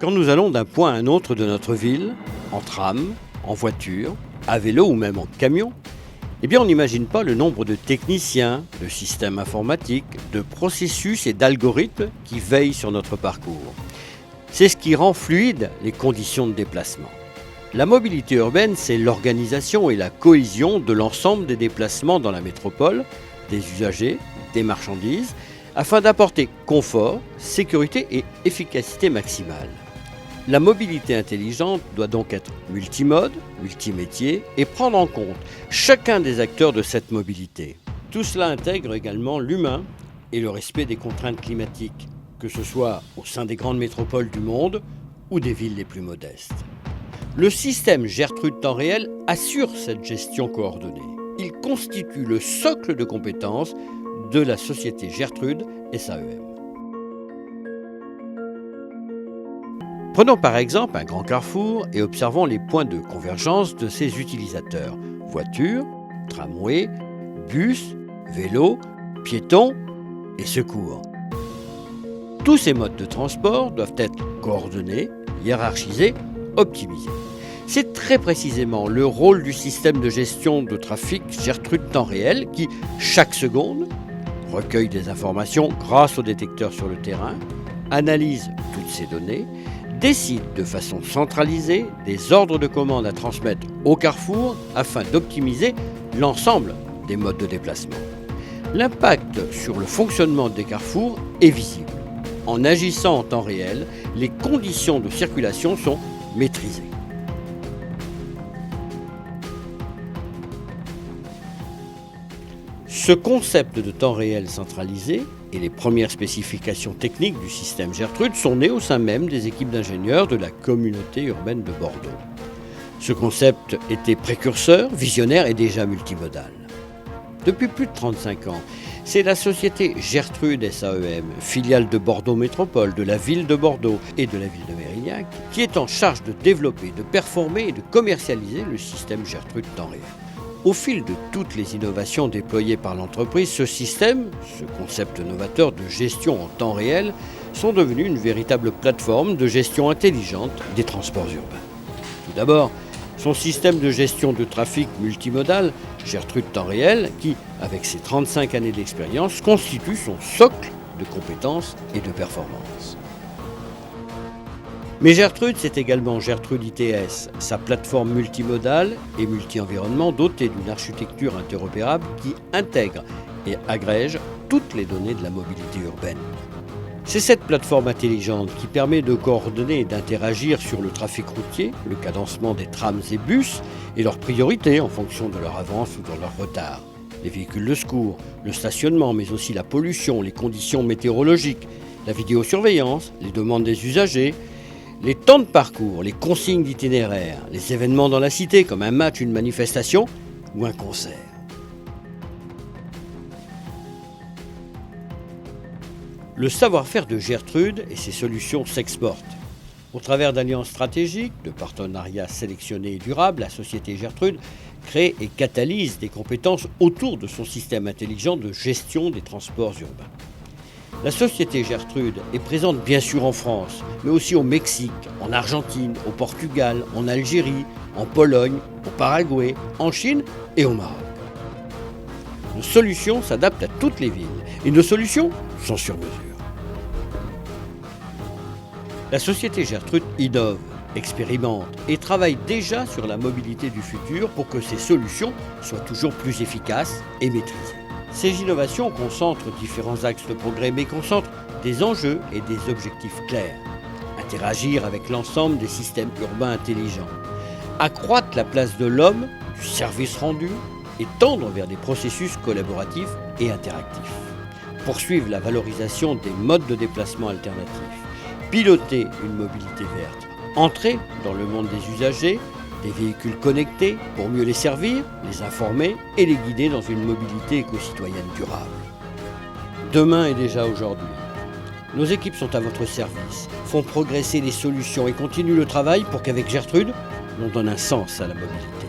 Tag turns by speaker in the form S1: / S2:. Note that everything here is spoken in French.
S1: Quand nous allons d'un point à un autre de notre ville, en tram, en voiture, à vélo ou même en camion, on n'imagine pas le nombre de techniciens, de systèmes informatiques, de processus et d'algorithmes qui veillent sur notre parcours. C'est ce qui rend fluides les conditions de déplacement. La mobilité urbaine, c'est l'organisation et la cohésion de l'ensemble des déplacements dans la métropole, des usagers, des marchandises, afin d'apporter confort, sécurité et efficacité maximale. La mobilité intelligente doit donc être multimode, multimétier et prendre en compte chacun des acteurs de cette mobilité. Tout cela intègre également l'humain et le respect des contraintes climatiques, que ce soit au sein des grandes métropoles du monde ou des villes les plus modestes. Le système Gertrude Temps Réel assure cette gestion coordonnée. Il constitue le socle de compétences de la société Gertrude SAEM. Prenons par exemple un grand carrefour et observons les points de convergence de ses utilisateurs. Voitures, tramway, bus, vélo, piétons et secours. Tous ces modes de transport doivent être coordonnés, hiérarchisés, optimisés. C'est très précisément le rôle du système de gestion de trafic Gertrude Temps Réel qui, chaque seconde, recueille des informations grâce aux détecteurs sur le terrain, analyse toutes ces données, décide de façon centralisée des ordres de commande à transmettre au carrefour afin d'optimiser l'ensemble des modes de déplacement. L'impact sur le fonctionnement des carrefours est visible. En agissant en temps réel, les conditions de circulation sont maîtrisées. Ce concept de temps réel centralisé et les premières spécifications techniques du système Gertrude sont nées au sein même des équipes d'ingénieurs de la communauté urbaine de Bordeaux. Ce concept était précurseur, visionnaire et déjà multimodal. Depuis plus de 35 ans, c'est la société Gertrude SAEM, filiale de Bordeaux Métropole, de la ville de Bordeaux et de la ville de Mérignac, qui est en charge de développer, de performer et de commercialiser le système Gertrude Temps Réel. Au fil de toutes les innovations déployées par l'entreprise, ce système, ce concept novateur de gestion en temps réel, sont devenus une véritable plateforme de gestion intelligente des transports urbains. Tout d'abord, son système de gestion de trafic multimodal, Gertrude Temps Réel, qui, avec ses 35 années d'expérience, constitue son socle de compétences et de performances. Mais Gertrude, c'est également Gertrude ITS, sa plateforme multimodale et multi-environnement dotée d'une architecture interopérable qui intègre et agrège toutes les données de la mobilité urbaine. C'est cette plateforme intelligente qui permet de coordonner et d'interagir sur le trafic routier, le cadencement des trams et bus et leurs priorités en fonction de leur avance ou de leur retard. Les véhicules de secours, le stationnement, mais aussi la pollution, les conditions météorologiques, la vidéosurveillance, les demandes des usagers, les temps de parcours, les consignes d'itinéraire, les événements dans la cité comme un match, une manifestation ou un concert. Le savoir-faire de Gertrude et ses solutions s'exportent. Au travers d'alliances stratégiques, de partenariats sélectionnés et durables, la société Gertrude crée et catalyse des compétences autour de son système intelligent de gestion des transports urbains. La société Gertrude est présente bien sûr en France, mais aussi au Mexique, en Argentine, au Portugal, en Algérie, en Pologne, au Paraguay, en Chine et au Maroc. Nos solutions s'adaptent à toutes les villes et nos solutions sont sur mesure. La société Gertrude innove, expérimente et travaille déjà sur la mobilité du futur pour que ces solutions soient toujours plus efficaces et maîtrisées. Ces innovations concentrent différents axes de progrès, mais concentrent des enjeux et des objectifs clairs. Interagir avec l'ensemble des systèmes urbains intelligents. Accroître la place de l'homme, du service rendu, et tendre vers des processus collaboratifs et interactifs. Poursuivre la valorisation des modes de déplacement alternatifs. Piloter une mobilité verte. Entrer dans le monde des usagers, des véhicules connectés pour mieux les servir, les informer et les guider dans une mobilité éco-citoyenne durable. Demain est déjà aujourd'hui. Nos équipes sont à votre service, font progresser les solutions et continuent le travail pour qu'avec Gertrude, on donne un sens à la mobilité.